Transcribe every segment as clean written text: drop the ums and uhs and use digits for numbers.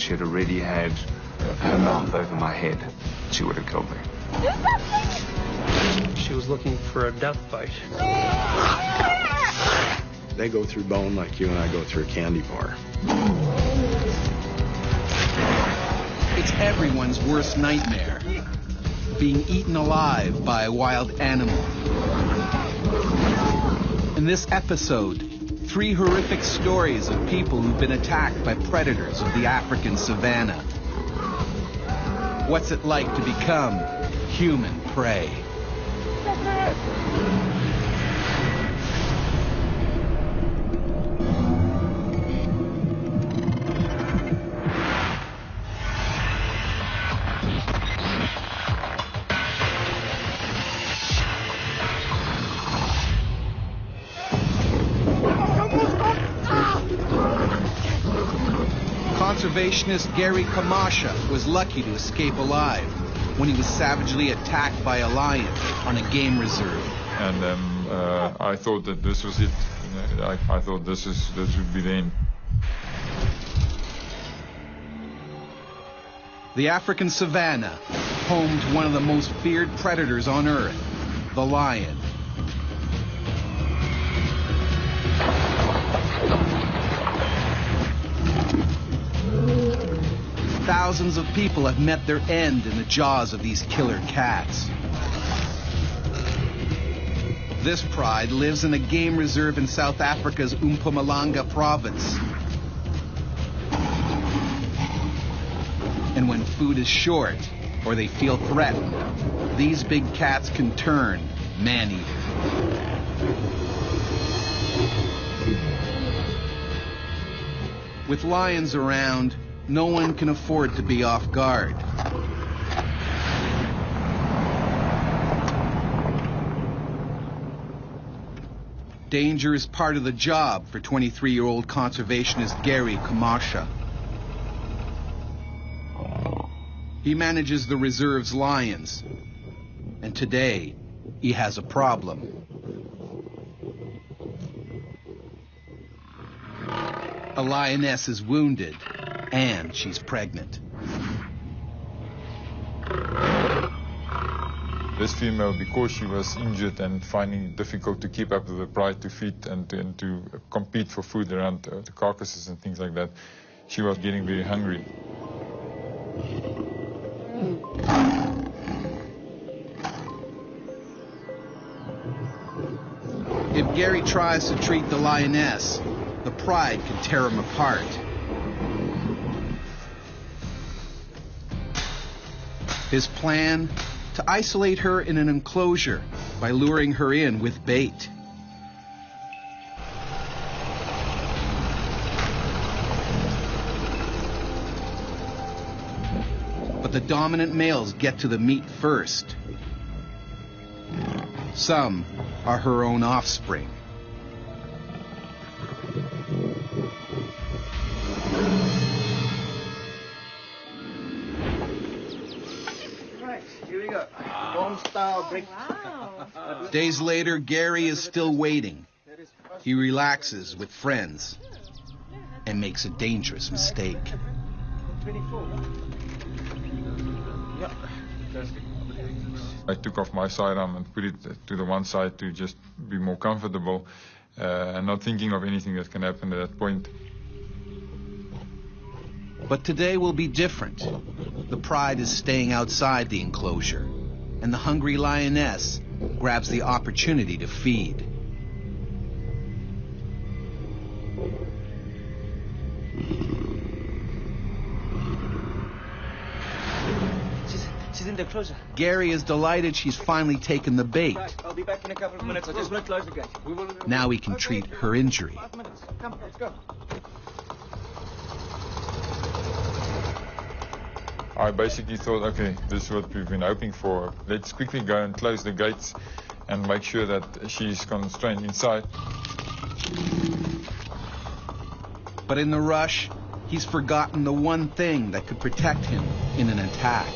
she had already had her mouth over my head, she would have killed me. She was looking for a death bite. They go through bone like you and I go through a candy bar. It's everyone's worst nightmare, being eaten alive by a wild animal. In this episode, 3 horrific stories of people who've been attacked by predators of the African Savannah. What's it like to become human prey? Conservationist Gary Kamasha was lucky to escape alive when he was savagely attacked by a lion on a game reserve. And I thought that this was it. I thought this would be the end. The African Savannah, home to one of the most feared predators on Earth, the lion. Thousands of people have met their end in the jaws of these killer cats. This pride lives in a game reserve in South Africa's Mpumalanga province. And when food is short, or they feel threatened, these big cats can turn man-eater. With lions around, no one can afford to be off guard. Danger is part of the job for 23-year-old conservationist Gary Kamasha. He manages the reserve's lions, and today he has a problem. A lioness is wounded, and she's pregnant. This female, because she was injured and finding it difficult to keep up with the pride to feed and to compete for food around the carcasses and things like that, she was getting very hungry. If Gary tries to treat the lioness, the pride can tear him apart. His plan? To isolate her in an enclosure by luring her in with bait. But the dominant males get to the meat first. Some are her own offspring. Here we go. Bomb-style break. Wow. Days later, Gary is still waiting. He relaxes with friends and makes a dangerous mistake. 24. Yeah. I took off my sidearm and put it to the one side to just be more comfortable and not thinking of anything that can happen at that point. But today will be different. The pride is staying outside the enclosure, and the hungry lioness grabs the opportunity to feed. She's in the enclosure. Gary is delighted she's finally taken the bait. Right, I'll be back in a couple of minutes. I just want to close the gate. Now he can treat her injury. 5 minutes. Come, let's go. I basically thought, okay, this is what we've been hoping for. Let's quickly go and close the gates and make sure that she's constrained inside. But in the rush, he's forgotten the one thing that could protect him in an attack.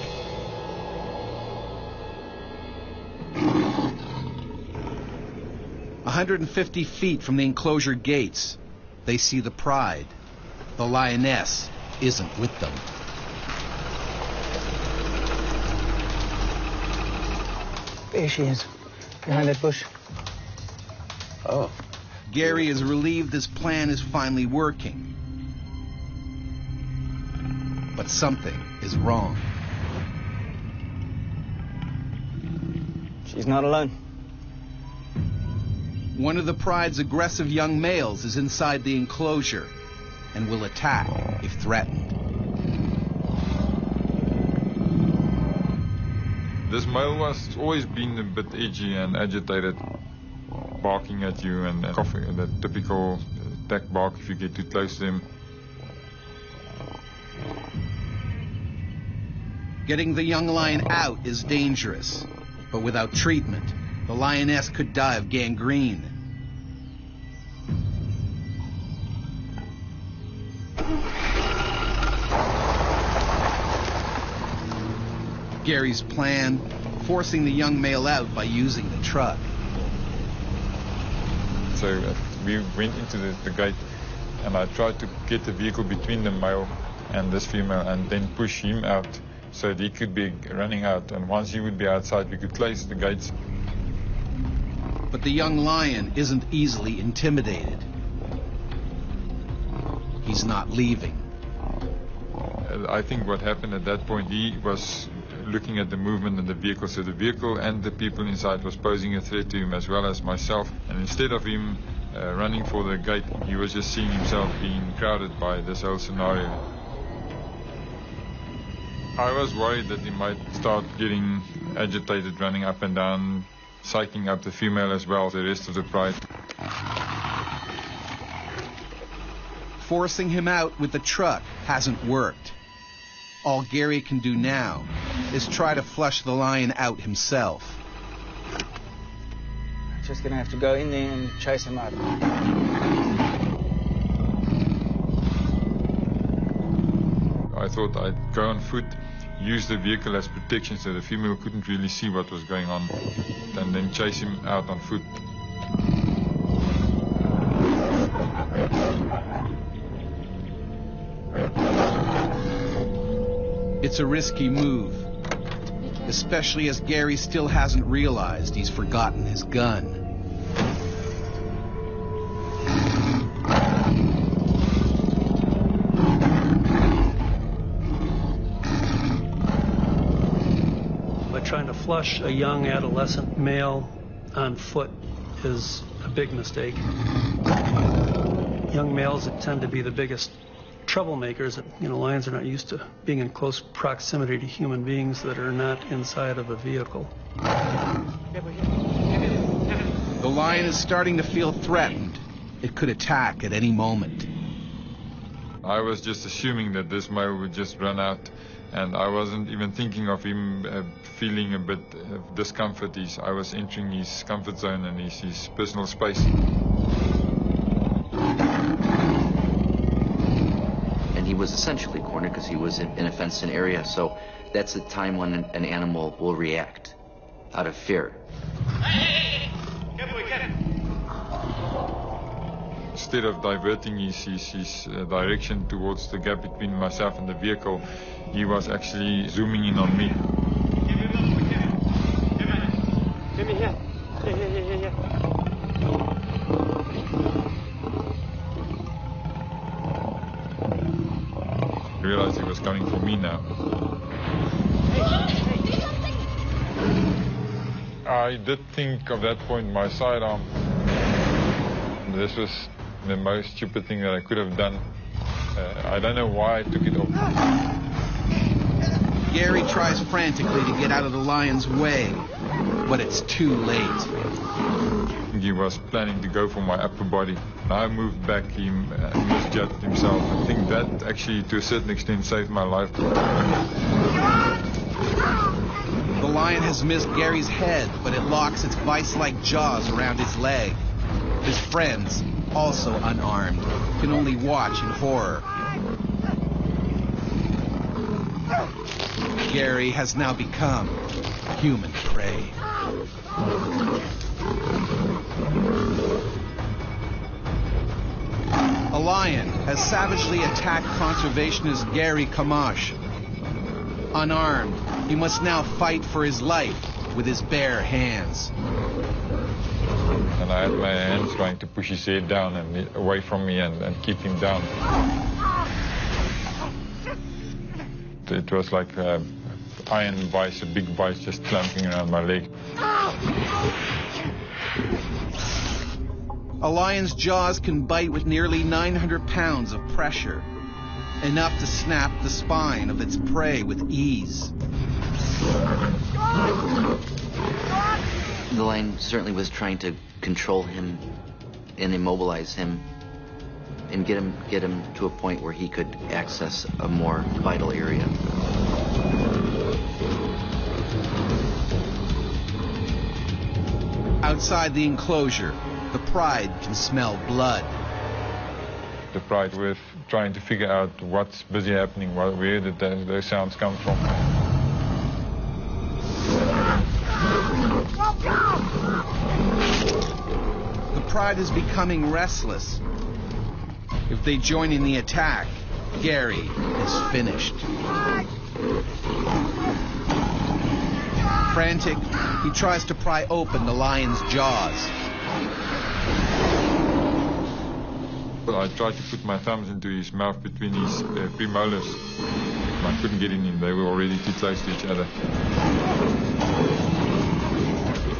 A 150 feet from the enclosure gates, they see the pride, the lioness, isn't with them. There she is, behind that bush. Oh. Gary is relieved his plan is finally working. But something is wrong. She's not alone. One of the pride's aggressive young males is inside the enclosure and will attack if threatened. This male was always been a bit edgy and agitated, barking at you and coughing, the typical attack bark if you get too close to him. Getting the young lion out is dangerous, but without treatment, the lioness could die of gangrene. Gary's plan, forcing the young male out by using the truck. So we went into the gate and I tried to get the vehicle between the male and this female and then push him out so that he could be running out, and once he would be outside we could close the gates. But the young lion isn't easily intimidated. He's not leaving. I think what happened at that point, he was looking at the movement in the vehicle, so the vehicle and the people inside was posing a threat to him as well as myself, and instead of him running for the gate, he was just seeing himself being crowded by this whole scenario. I was worried that he might start getting agitated, running up and down, psyching up the female as well, the rest of the pride. Forcing him out with the truck hasn't worked. All Gary can do now is try to flush the lion out himself. Just gonna have to go in there and chase him out. I thought I'd go on foot, use the vehicle as protection so the female couldn't really see what was going on, and then chase him out on foot. It's a risky move, especially as Gary still hasn't realized he's forgotten his gun. But trying to flush a young adolescent male on foot is a big mistake. Young males that tend to be the biggest troublemakers. Lions are not used to being in close proximity to human beings that are not inside of a vehicle. The lion is starting to feel threatened. It could attack at any moment. I was just assuming that this male would just run out, and I wasn't even thinking of him feeling a bit of discomfort. I was entering his comfort zone and his personal space. He was essentially cornered because he was in a fenced-in area, so that's the time when an animal will react out of fear. Instead of diverting his direction towards the gap between myself and the vehicle, he was actually zooming in on me. I realized he was coming for me now. I did think of that point my sidearm. This was the most stupid thing that I could have done. I don't know why I took it off. Gary tries frantically to get out of the lion's way, but it's too late. He was planning to go for my upper body. I moved back, he misjudged himself. I think that actually, to a certain extent, saved my life. The lion has missed Gary's head, but it locks its vice-like jaws around his leg. His friends, also unarmed, can only watch in horror. Gary has now become human prey. A lion has savagely attacked conservationist Gary Kamash. Unarmed, he must now fight for his life with his bare hands. And I had my hands trying to push his head down and away from me and keep him down. It was like an iron vice, a big vice just clamping around my leg. A lion's jaws can bite with nearly 900 pounds of pressure, enough to snap the spine of its prey with ease. The lion certainly was trying to control him and immobilize him and get him to a point where he could access a more vital area. Outside the enclosure, the pride can smell blood. The pride were trying to figure out what's busy happening, where did those sounds come from. The pride is becoming restless. If they join in the attack, Gary is finished. Frantic, he tries to pry open the lion's jaws. I tried to put my thumbs into his mouth between his premolars. I couldn't get in him, they were already too close to each other.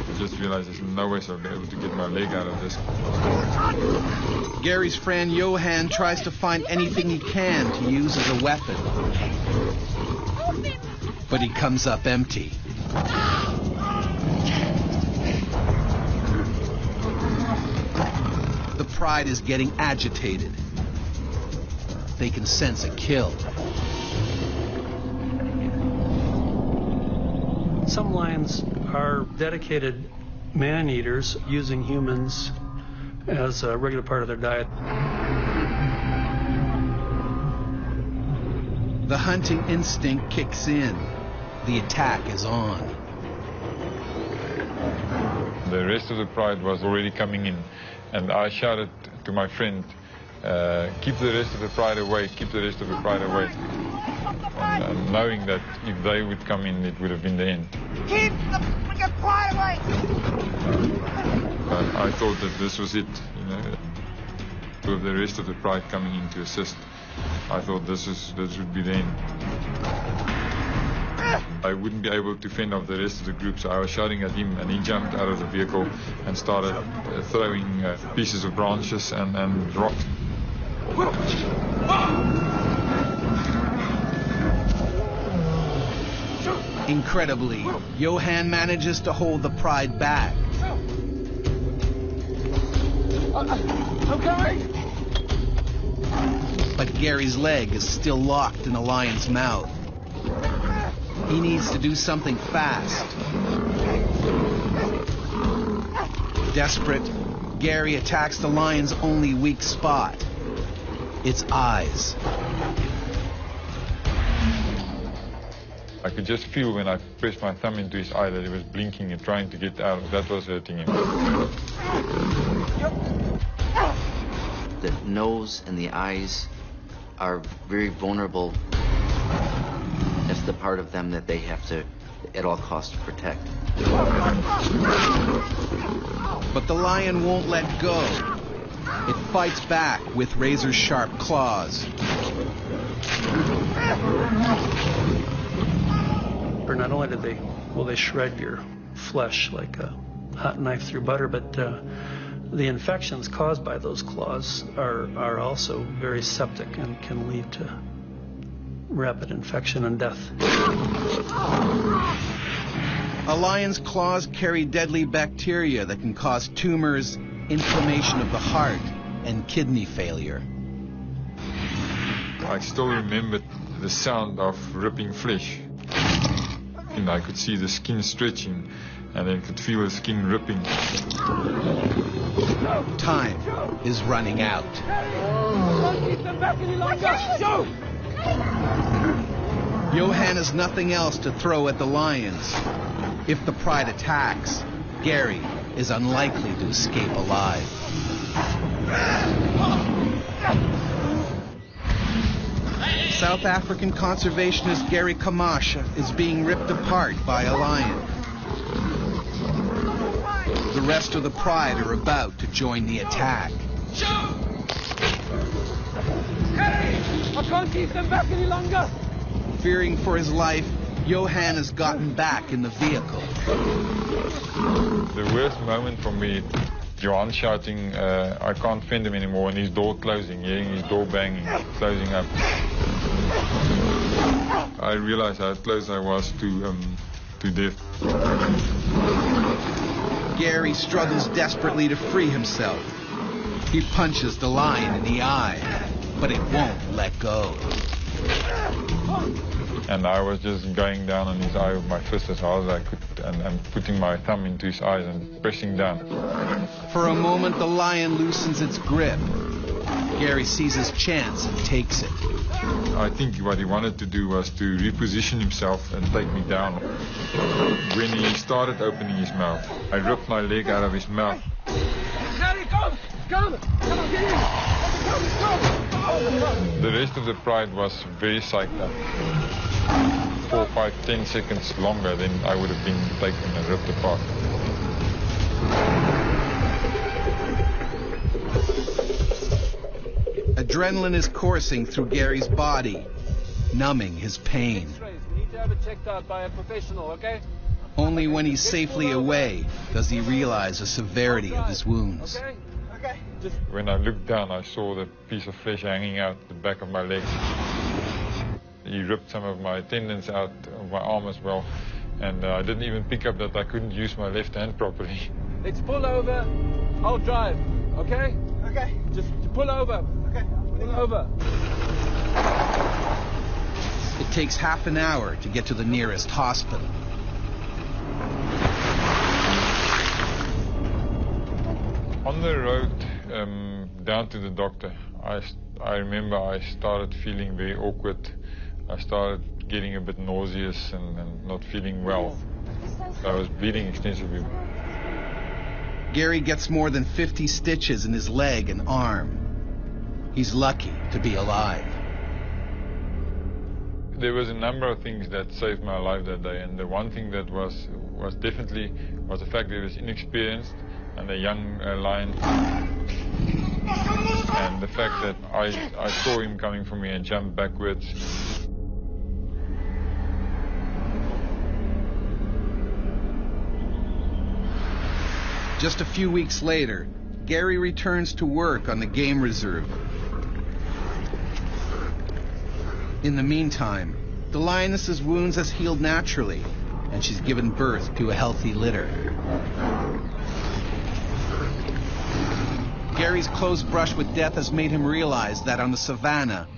I just realized there's no way I'll be able to get my leg out of this. Gary's friend Johan tries to find anything he can to use as a weapon. But he comes up empty. The pride is getting agitated. They can sense a kill. Some lions are dedicated man-eaters, using humans as a regular part of their diet. The hunting instinct kicks in. The attack is on. The rest of the pride was already coming in, and I shouted to my friend, keep the rest of the pride away, keep the rest of the pride away. And knowing that if they would come in, it would have been the end. Keep the freaking pride away! I thought that this was it, you know. With the rest of the pride coming in to assist, I thought this would be the end. I wouldn't be able to fend off the rest of the group, so I was shouting at him, and he jumped out of the vehicle and started throwing pieces of branches and rocks. Incredibly, Johan manages to hold the pride back. Okay. But Gary's leg is still locked in the lion's mouth. He needs to do something fast. Desperate, Gary attacks the lion's only weak spot, its eyes. I could just feel when I pressed my thumb into his eye that he was blinking and trying to get out. That was hurting him. The nose and the eyes are very vulnerable. That's the part of them that they have to, at all costs, protect. But the lion won't let go. It fights back with razor-sharp claws. Or not only will they shred your flesh like a hot knife through butter, but the infections caused by those claws are also very septic and can lead to rapid infection and death. A lion's claws carry deadly bacteria that can cause tumors, inflammation of the heart, and kidney failure. I still remembered the sound of ripping flesh. And I could see the skin stretching, and I could feel the skin ripping. Time is running out. Johan has nothing else to throw at the lions. If the pride attacks, Gary is unlikely to escape alive. South African conservationist Gary Kamasha is being ripped apart by a lion. The rest of the pride are about to join the attack. Hey! I can't keep them back any longer! Fearing for his life, Johan has gotten back in the vehicle. The worst moment for me, Johan shouting, I can't fend him anymore, and his door closing, hearing his door banging, closing up. I realized how close I was to death. Gary struggles desperately to free himself. He punches the lion in the eye, but it won't let go. And I was just going down on his eye with my fist as hard as I could, and putting my thumb into his eyes and pressing down. For a moment, the lion loosens its grip. Gary sees his chance and takes it. I think what he wanted to do was to reposition himself and take me down. When he started opening his mouth, I ripped my leg out of his mouth. Gary, come! Come! Come on, get in! Go! The rest of the pride was very psyched up. 4, 5, 10 seconds longer than I would have been taken and ripped apart. Adrenaline is coursing through Gary's body, numbing his pain. We need to have it checked out by a professional, okay? Only when he's safely away does he realize the severity of his wounds. Okay? Okay. Just When I looked down, I saw the piece of flesh hanging out the back of my leg. He ripped some of my tendons out of my arm as well, and I didn't even pick up that I couldn't use my left hand properly. let's pull over. I'll drive, okay? Okay. Just pull over. Okay. Pull over. It takes half an hour to get to the nearest hospital. On the road down to the doctor, I remember I started feeling very awkward. I started getting a bit nauseous and not feeling well. I was bleeding extensively. Gary gets more than 50 stitches in his leg and arm. He's lucky to be alive. There was a number of things that saved my life that day, and the one thing that was definitely the fact that he was inexperienced and a young lion, and the fact that I saw him coming for me and jumped backwards. Just a few weeks later, Gary returns to work on the game reserve. In the meantime, the lioness's wounds has healed naturally, and she's given birth to a healthy litter. Gary's close brush with death has made him realize that on the savannah,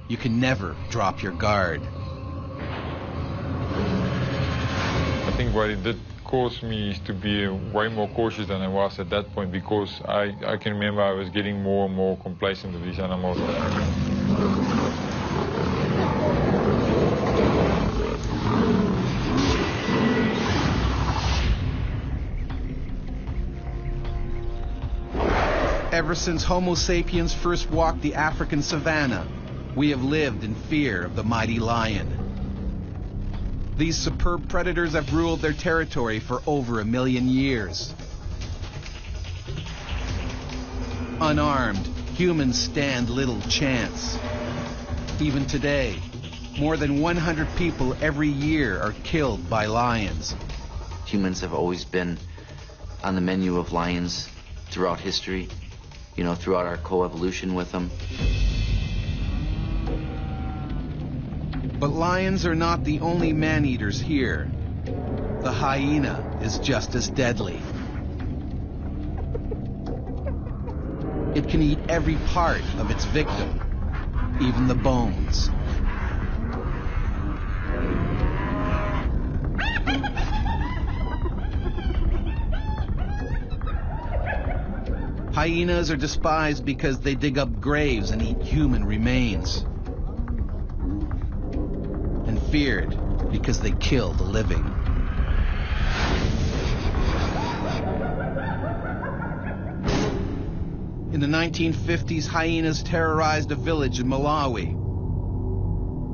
you can never drop your guard. I think what it did cause me is to be way more cautious than I was at that point, because I can remember I was getting more and more complacent with these animals. Ever since Homo sapiens first walked the African savannah, we have lived in fear of the mighty lion. These superb predators have ruled their territory for over 1 million years. Unarmed, humans stand little chance. Even today, more than 100 people every year are killed by lions. Humans have always been on the menu of lions throughout history, you know, throughout our coevolution with them. But lions are not the only man-eaters here. The hyena is just as deadly. It can eat every part of its victim, even the bones. Hyenas are despised because they dig up graves and eat human remains. And feared because they kill the living. In the 1950s, hyenas terrorized a village in Malawi.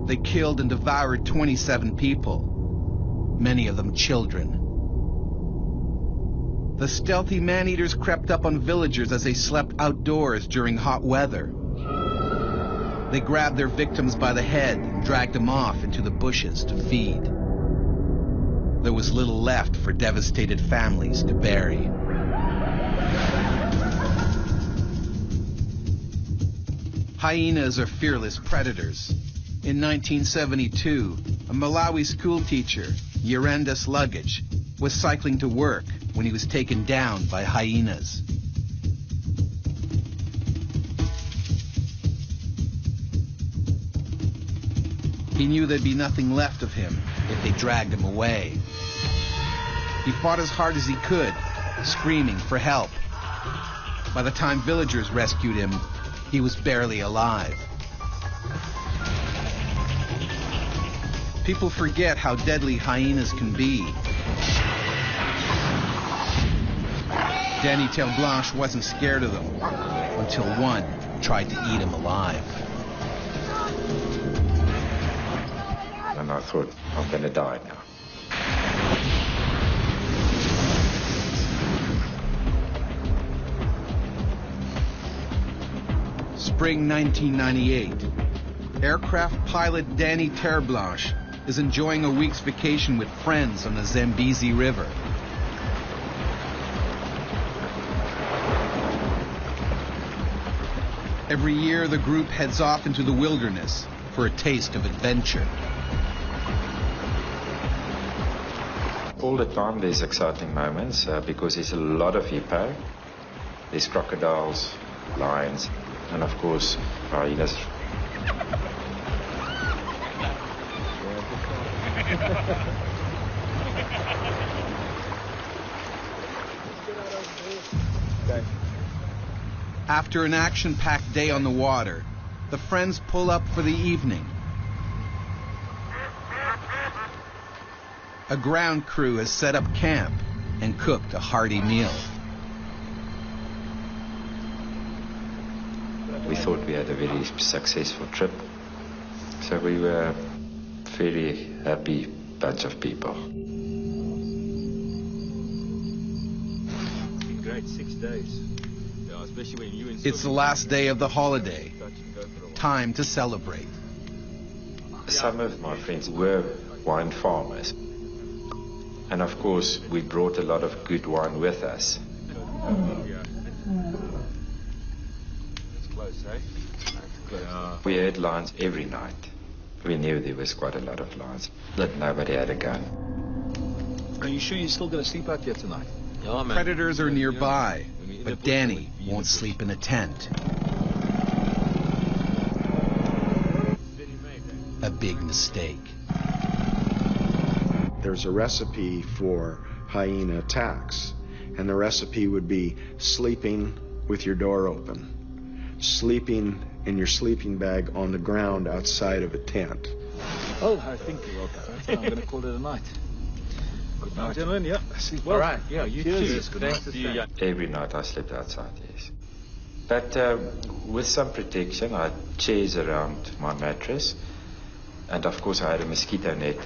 They killed and devoured 27 people, many of them children. The stealthy man-eaters crept up on villagers as they slept outdoors during hot weather. They grabbed their victims by the head and dragged them off into the bushes to feed. There was little left for devastated families to bury. Hyenas are fearless predators. In 1972, a Malawi schoolteacher, Yerendus Luggage, was cycling to work when he was taken down by hyenas. He knew there'd be nothing left of him if they dragged him away. He fought as hard as he could, screaming for help. By the time villagers rescued him, he was barely alive. People forget how deadly hyenas can be. Danny Tail Blanche wasn't scared of them until one tried to eat him alive. And I thought, I'm going to die now. Spring 1998. Aircraft pilot Danny Terreblanche is enjoying a week's vacation with friends on the Zambezi River. Every year, the group heads off into the wilderness for a taste of adventure. All the time there's exciting moments because there's a lot of hippo. There's crocodiles, lions, and of course, hyenas. After an action-packed day on the water, the friends pull up for the evening. A ground crew has set up camp and cooked a hearty meal. We thought we had a very successful trip, so we were a very happy bunch of people. It's been great, 6 days. Yeah, especially when you and It's the last day of the holiday. Time to celebrate. Some of my friends were wine farmers. And of course, we brought a lot of good wine with us. It's close, eh? Close. We had lions every night. We knew there was quite a lot of lions, but nobody had a gun. Are you sure you're still going to sleep out here tonight? Yeah, man. Predators are nearby, but Danny won't sleep in a tent. A big mistake. There's a recipe for hyena attacks, and the recipe would be sleeping with your door open, sleeping in your sleeping bag on the ground outside of a tent. Oh, I think I'm going to call it a night. Good night, gentlemen. Yeah, sleep well. All right. Yeah, you too. Good night to you. Every night I slept outside, yes. But with some protection, I had chairs around my mattress, and of course I had a mosquito net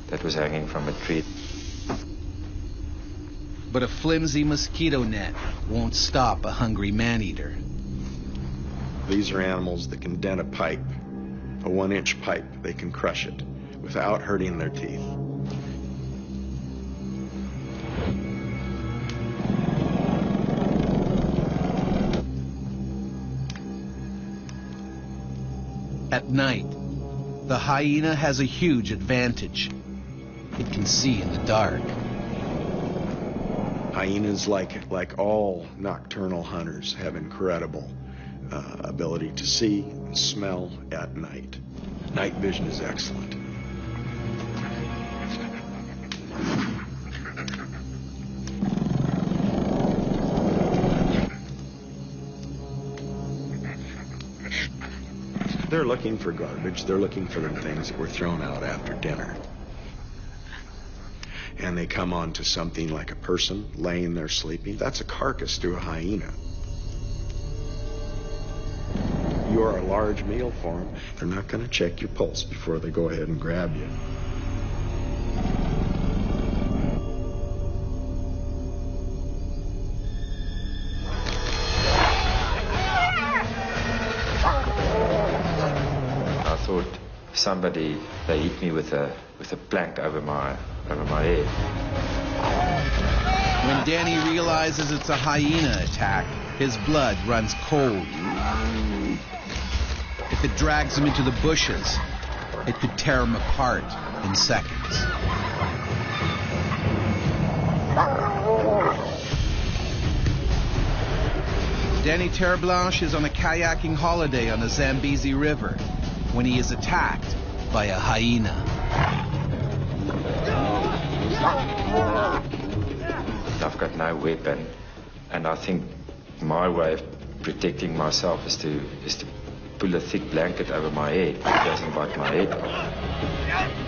that was hanging from a tree. But a flimsy mosquito net won't stop a hungry man-eater. These are animals that can dent a pipe, a 1-inch pipe. They can crush it without hurting their teeth. At night, the hyena has a huge advantage. It can see in the dark. Hyenas, like all nocturnal hunters, have incredible ability to see and smell at night. Night vision is excellent. They're looking for garbage. They're looking for the things that were thrown out after dinner. And they come onto something like a person laying there sleeping. That's a carcass to a hyena. You or a large meal for them, they're not going to check your pulse before they go ahead and grab you. I thought somebody, they hit me with a plank over my head. When Danny realizes it's a hyena attack, his blood runs cold. If it drags him into the bushes, it could tear him apart in seconds. Danny Terreblanche is on a kayaking holiday on the Zambezi River when he is attacked by a hyena. I've got no weapon, and I think my way of protecting myself is to pull a thick blanket over my head. It doesn't bite my head off.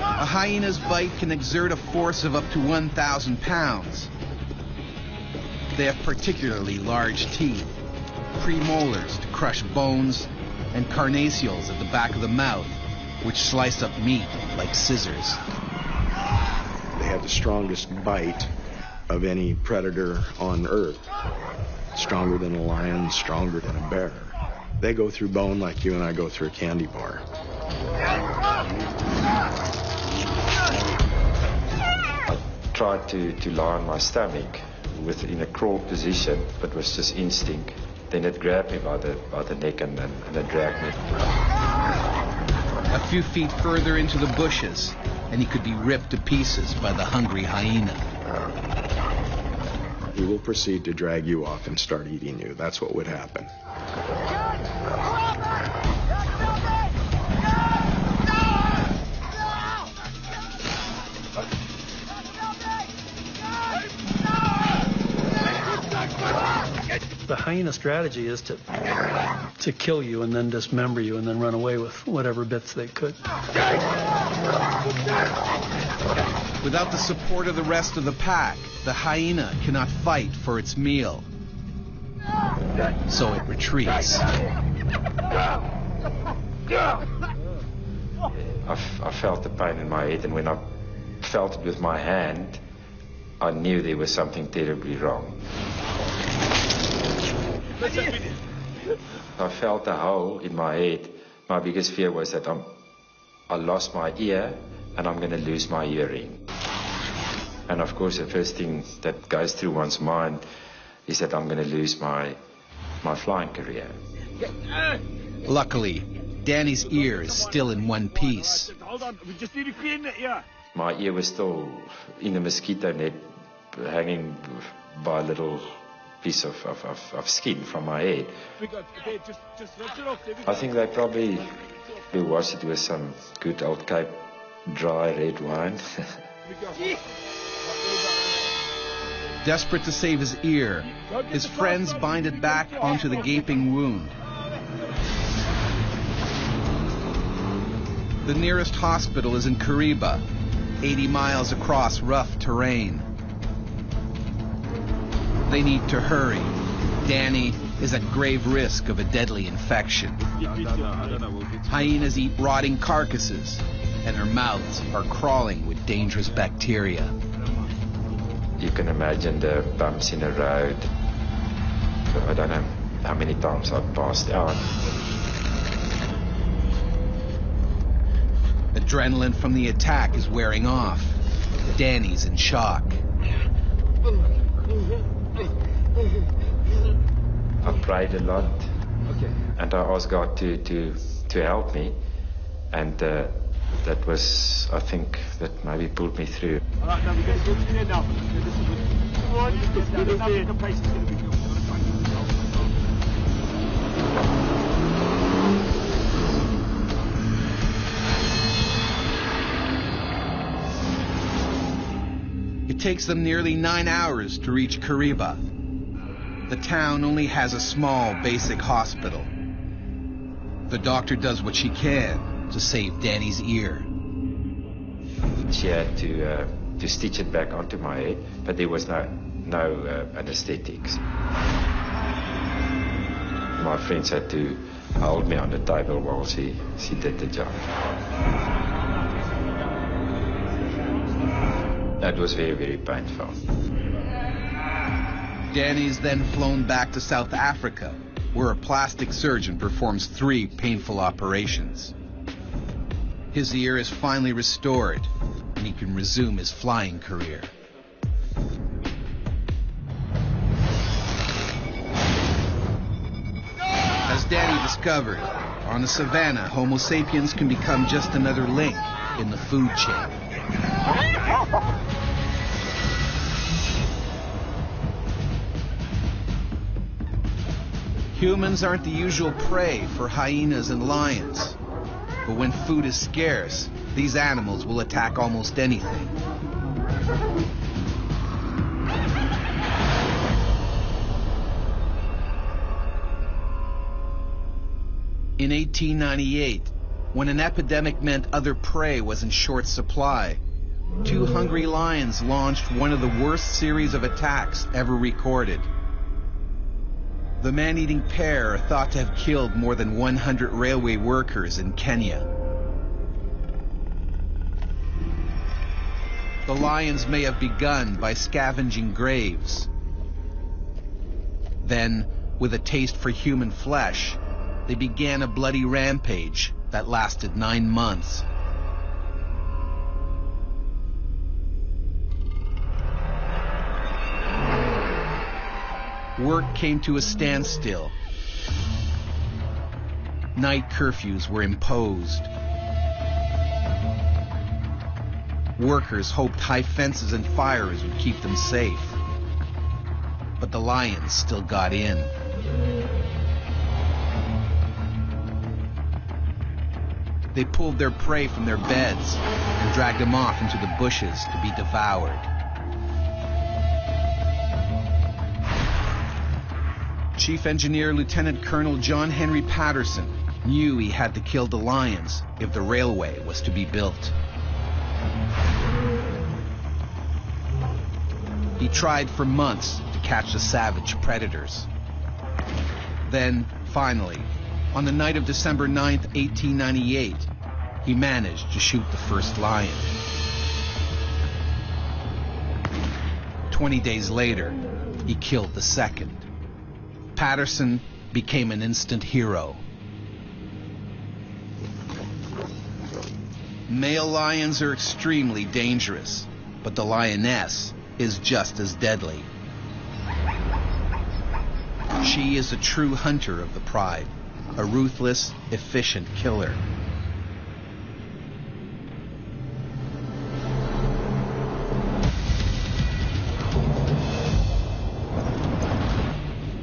A hyena's bite can exert a force of up to 1,000 pounds. They have particularly large teeth, premolars to crush bones, and carnassials at the back of the mouth, which slice up meat like scissors. They have the strongest bite of any predator on Earth. Stronger than a lion, stronger than a bear. They go through bone like you and I go through a candy bar. I tried to lie on my stomach in a crawl position, but it was just instinct. Then it grabbed me by the neck and it dragged me. A few feet further into the bushes, and he could be ripped to pieces by the hungry hyena. He will proceed to drag you off and start eating you. That's what would happen. The hyena strategy is to kill you and then dismember you and then run away with whatever bits they could. Without the support of the rest of the pack, the hyena cannot fight for its meal. So it retreats. I felt the pain in my head, and when I felt it with my hand, I knew there was something terribly wrong. I felt a hole in my head. My biggest fear was that I lost my ear and I'm going to lose my hearing. And of course, the first thing that goes through one's mind is that I'm going to lose my flying career. Luckily, Danny's ear is still in one piece. Hold on, we just need to clean it, yeah. My ear was still in a mosquito net, hanging by a little piece of skin from my head. I think they probably will wash it with some good old Cape dry red wine. Desperate to save his ear, his friends bind it back onto the gaping wound. The nearest hospital is in Kariba, 80 miles across rough terrain. They need to hurry. Danny is at grave risk of a deadly infection. Hyenas eat rotting carcasses, and their mouths are crawling with dangerous bacteria. You can imagine the bumps in the road. I don't know how many times I've passed out. Adrenaline from the attack is wearing off. Danny's in shock. I prayed a lot, and I asked God to help me, and that was, I think, that maybe pulled me through. All right, now we're going to go in now. The place is going to be built. It takes them nearly 9 hours to reach Kariba. The town only has a small basic hospital. The doctor does what she can to save Danny's ear. She had to stitch it back onto my head, but there was no anesthetics. my friends had to hold me on the table while she did the job. That was very, very painful. Danny's then flown back to South Africa, where a plastic surgeon performs 3 painful operations. His ear is finally restored, and he can resume his flying career. As Danny discovered, on the savannah, Homo sapiens can become just another link in the food chain. Humans aren't the usual prey for hyenas and lions, but when food is scarce, these animals will attack almost anything. In 1898, when an epidemic meant other prey was in short supply, 2 hungry lions launched one of the worst series of attacks ever recorded. The man-eating pair are thought to have killed more than 100 railway workers in Kenya. The lions may have begun by scavenging graves. Then, with a taste for human flesh, they began a bloody rampage that lasted 9 months. Work came to a standstill. Night curfews were imposed. Workers hoped high fences and fires would keep them safe. But the lions still got in. They pulled their prey from their beds and dragged them off into the bushes to be devoured. Chief Engineer Lieutenant Colonel John Henry Patterson knew he had to kill the lions if the railway was to be built. He tried for months to catch the savage predators. Then, finally, on the night of December 9th, 1898, he managed to shoot the first lion. 20 days later, he killed the second. Patterson became an instant hero. Male lions are extremely dangerous, but the lioness is just as deadly. She is a true hunter of the pride, a ruthless, efficient killer.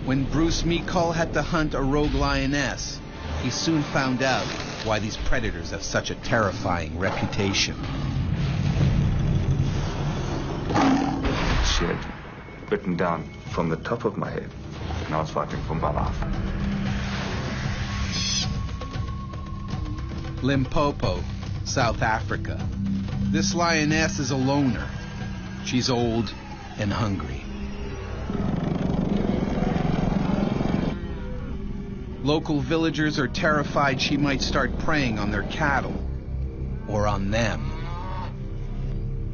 When Bruce Meekall had to hunt a rogue lioness, he soon found out why these predators have such a terrifying reputation. She had bitten down from the top of my head, and I was fighting for my life. Limpopo, South Africa. This lioness is a loner. She's old and hungry. Local villagers are terrified she might start preying on their cattle, or on them.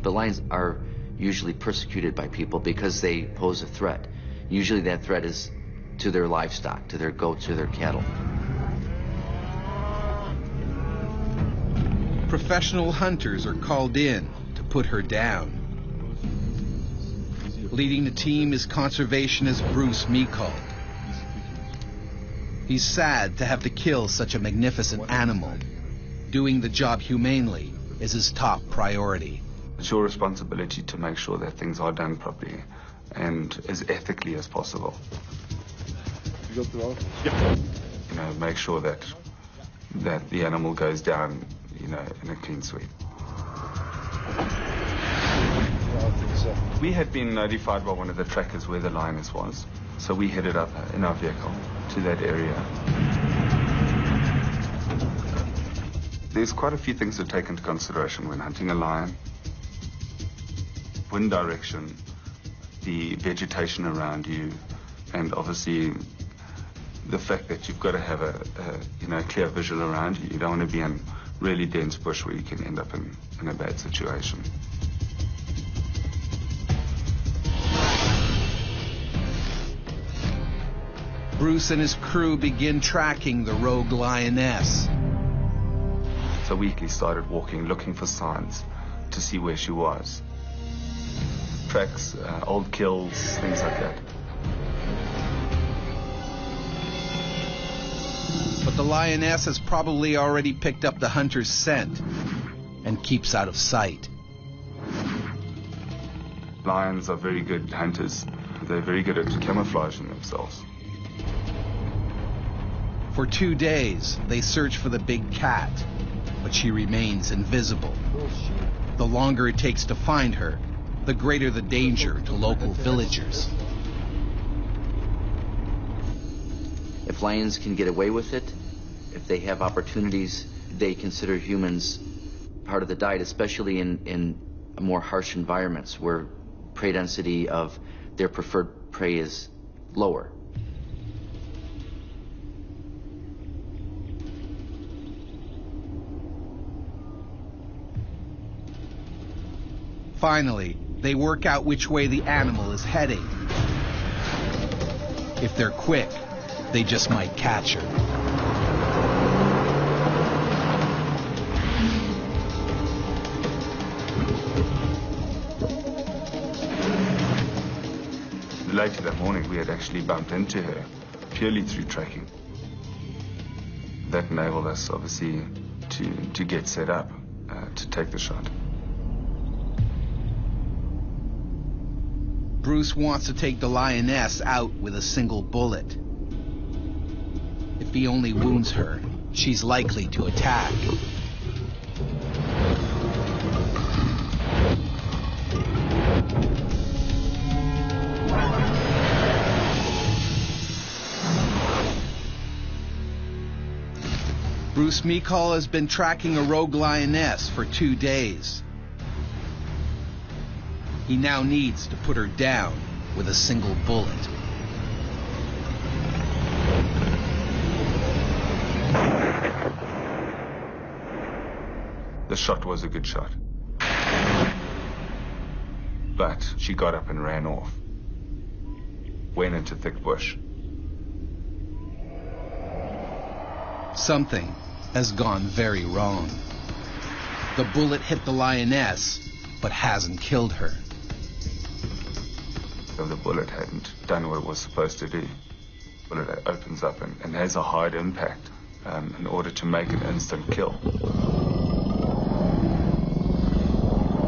The lions are usually persecuted by people because they pose a threat. Usually that threat is to their livestock, to their goats or their cattle. Professional hunters are called in to put her down. Leading the team is conservationist Bruce Meekall. He's sad to have to kill such a magnificent animal. Doing the job humanely is his top priority. It's your responsibility to make sure that things are done properly and as ethically as possible. You got the roll? Yep. You know, make sure that the animal goes down, you know, in a clean sweep. We had been notified by one of the trackers where the lioness was, so we headed up in our vehicle to that area. There's quite a few things to take into consideration when hunting a lion. Wind direction, the vegetation around you, and obviously the fact that you've got to have a clear visual around you. You don't want to be in really dense bush where you can end up in a bad situation. Bruce and his crew begin tracking the rogue lioness. So we started walking, looking for signs to see where she was. Tracks, old kills, things like that. But the lioness has probably already picked up the hunter's scent and keeps out of sight. Lions are very good hunters. They're very good at camouflaging themselves. For 2 days, they search for the big cat, but she remains invisible. The longer it takes to find her, the greater the danger to local villagers. If lions can get away with it, if they have opportunities, they consider humans part of the diet, especially in more harsh environments where prey density of their preferred prey is lower. Finally, they work out which way the animal is heading. If they're quick, they just might catch her. Later that morning, we had actually bumped into her purely through tracking. That enabled us, obviously, to get set up to take the shot. Bruce wants to take the lioness out with a single bullet. If he only wounds her, she's likely to attack. Bruce Meekall has been tracking a rogue lioness for 2 days. He now needs to put her down with a single bullet. The shot was a good shot. But she got up and ran off. Went into thick bush. Something has gone very wrong. The bullet hit the lioness, but hasn't killed her. So the bullet hadn't done what it was supposed to do. The bullet opens up and has a hard impact in order to make an instant kill.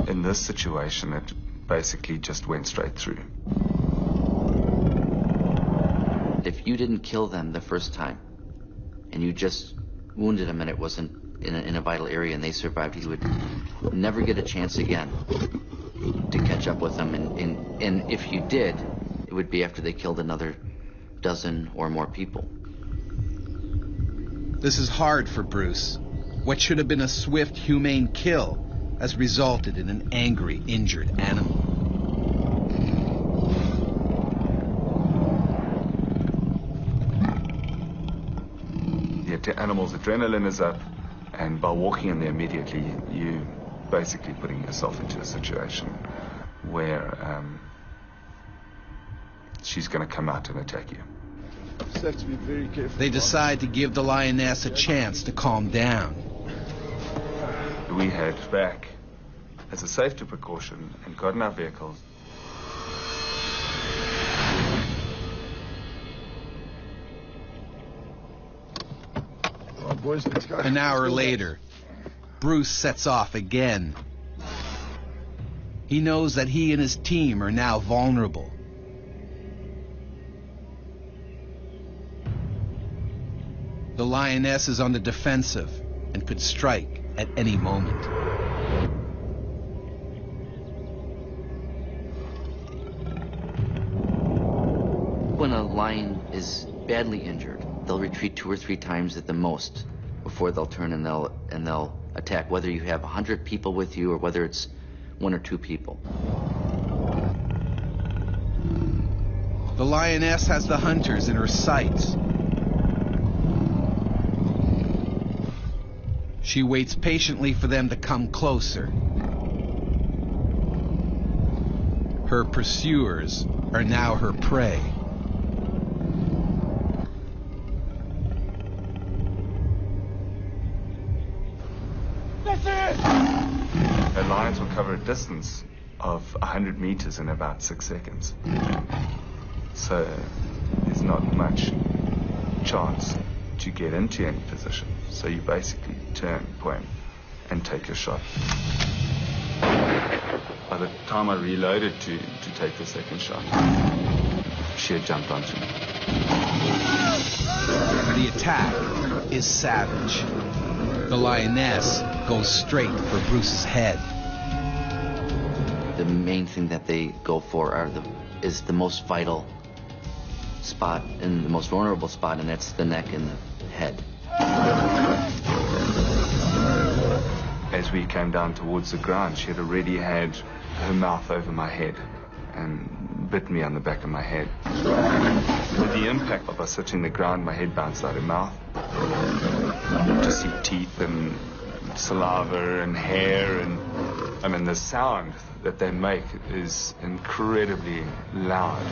In this situation, it basically just went straight through. If you didn't kill them the first time, and you just wounded them and it wasn't in a vital area and they survived, you would never get a chance again to catch up with them. And if you did, it would be after they killed another dozen or more people. This is hard for Bruce. What should have been a swift, humane kill has resulted in an angry, injured animal. The animal's adrenaline is up, and by walking in there immediately, you basically putting yourself into a situation where she's going to come out and attack you. Just have to be very careful. They decide to give the lioness a chance to calm down. We head back as a safety precaution and got in our vehicles. Boys, let's go. An hour later, Bruce sets off again. He knows that he and his team are now vulnerable. The lioness is on the defensive and could strike at any moment. When a lion is badly injured, they'll retreat 2 or 3 times at the most before they'll turn and they'll attack, whether you have 100 people with you or whether it's 1 or 2 people. The lioness has the hunters in her sights. She waits patiently for them to come closer. Her pursuers are now her prey. The lions will cover a distance of 100 meters in about 6 seconds. So there's not much chance to get into any position. So you basically turn, point, and take your shot. By the time I reloaded to take the second shot, she had jumped onto me. The attack is savage. The lioness goes straight for Bruce's head. The main thing that they go for is the most vital spot and the most vulnerable spot, and that's the neck and the head. As we came down towards the ground, she had already had her mouth over my head and bit me on the back of my head. With the impact of us hitting the ground, my head bounced out of her mouth. To see teeth and saliva and hair, and I mean the sound that they make is incredibly loud.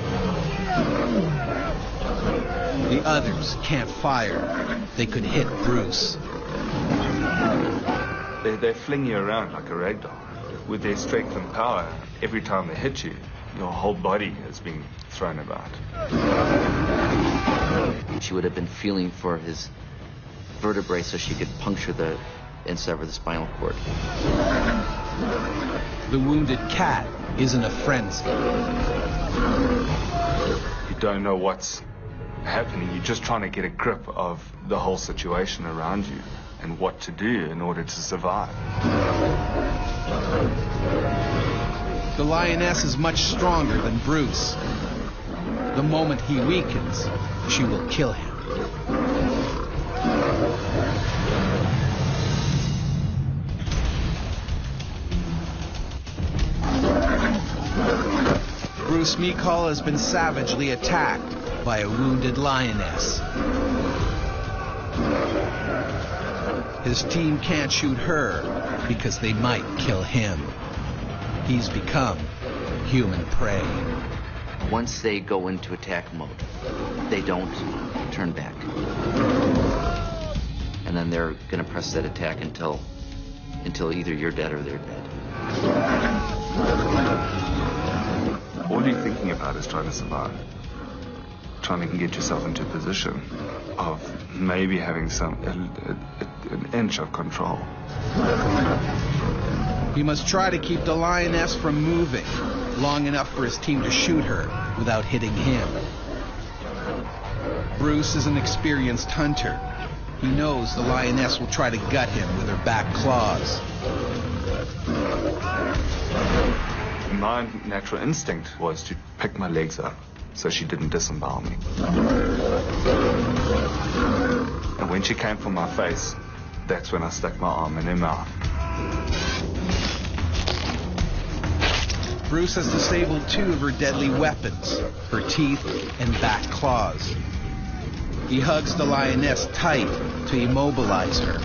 The others can't fire. They could hit Bruce. They fling you around like a rag doll. With their strength and power, every time they hit you, your whole body is being thrown about. She would have been feeling for his vertebrae so she could puncture and sever the spinal cord. The wounded cat is in a frenzy. You don't know what's happening. You're just trying to get a grip of the whole situation around you and what to do in order to survive. The lioness is much stronger than Bruce. The moment he weakens, she will kill him. Bruce Meekall has been savagely attacked by a wounded lioness. His team can't shoot her because they might kill him. He's become human prey. Once they go into attack mode, they don't turn back. And then they're going to press that attack until either you're dead or they're dead. All you're thinking about is trying to survive. Trying to get yourself into a position of maybe having an inch of control. He must try to keep the lioness from moving long enough for his team to shoot her without hitting him. Bruce is an experienced hunter. He knows the lioness will try to gut him with her back claws. My natural instinct was to pick my legs up so she didn't disembowel me. And when she came for my face, that's when I stuck my arm in her mouth. Bruce has disabled 2 of her deadly weapons, her teeth and back claws. He hugs the lioness tight to immobilize her.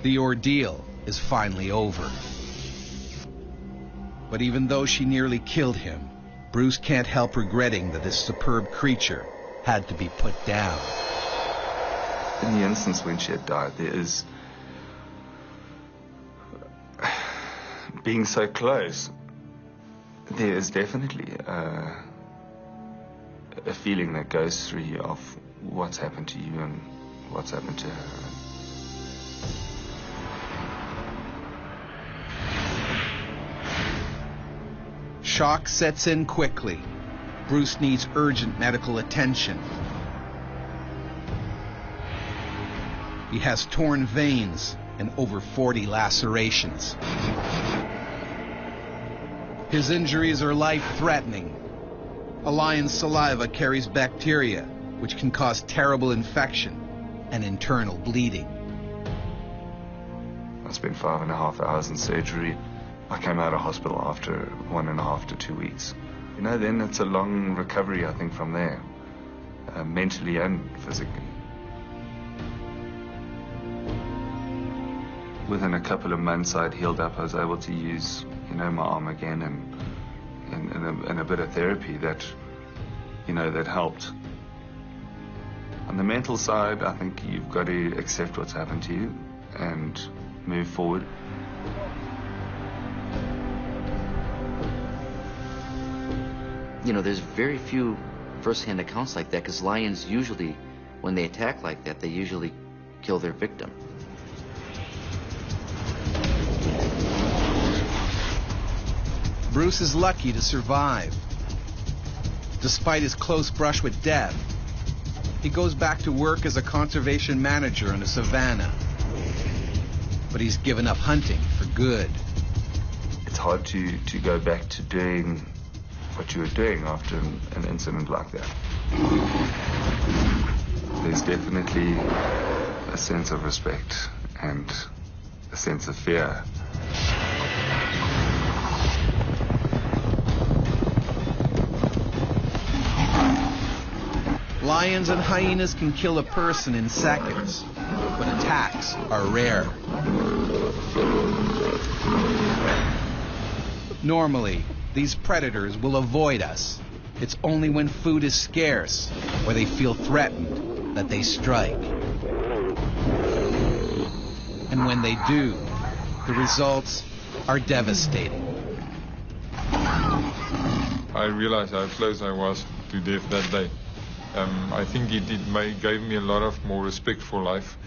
The ordeal is finally over. But even though she nearly killed him, Bruce can't help regretting that this superb creature had to be put down. In the instance when she had died, there is... being so close, there is definitely a feeling that goes through you of what's happened to you and what's happened to her. Shock sets in quickly. Bruce needs urgent medical attention. He has torn veins and over 40 lacerations. His injuries are life-threatening. A lion's saliva carries bacteria which can cause terrible infection and internal bleeding. I spent 5.5 hours in surgery. I came out of hospital after 1.5 to 2 weeks. You know, then it's a long recovery, I think, from there, mentally and physically. Within a couple of months, I'd healed up. I was able to use, you know, my arm again and a bit of therapy that, you know, that helped. On the mental side, I think you've got to accept what's happened to you and move forward. You know, there's very few first-hand accounts like that, because lions usually, when they attack like that, they usually kill their victim. Bruce is lucky to survive. Despite his close brush with death, he goes back to work as a conservation manager in the savannah. But he's given up hunting for good. It's hard to go back to doing what you were doing after an incident like that. There's definitely a sense of respect and a sense of fear. Lions and hyenas can kill a person in seconds, but attacks are rare. Normally, these predators will avoid us. It's only when food is scarce or they feel threatened that they strike. And when they do, the results are devastating. I realized how close I was to death that day. I think it gave me a lot of more respect for life.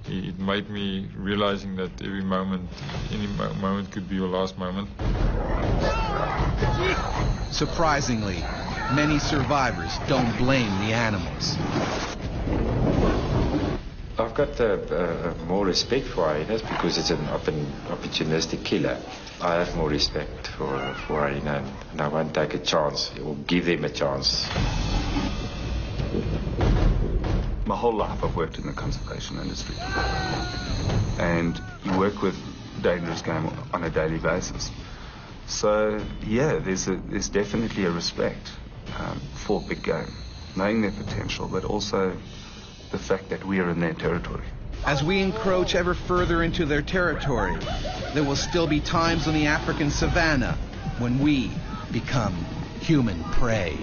It made me realizing that every moment, any moment could be your last moment. Surprisingly, many survivors don't blame the animals. I've got more respect for hyenas because it's an opportunistic killer. I have more respect for hyena, and I won't take a chance or give them a chance. My whole life I've worked in the conservation industry. And you work with dangerous game on a daily basis. So, yeah, there's definitely a respect for big game, knowing their potential, but also the fact that we are in their territory. As we encroach ever further into their territory, there will still be times on the African savannah when we become human prey.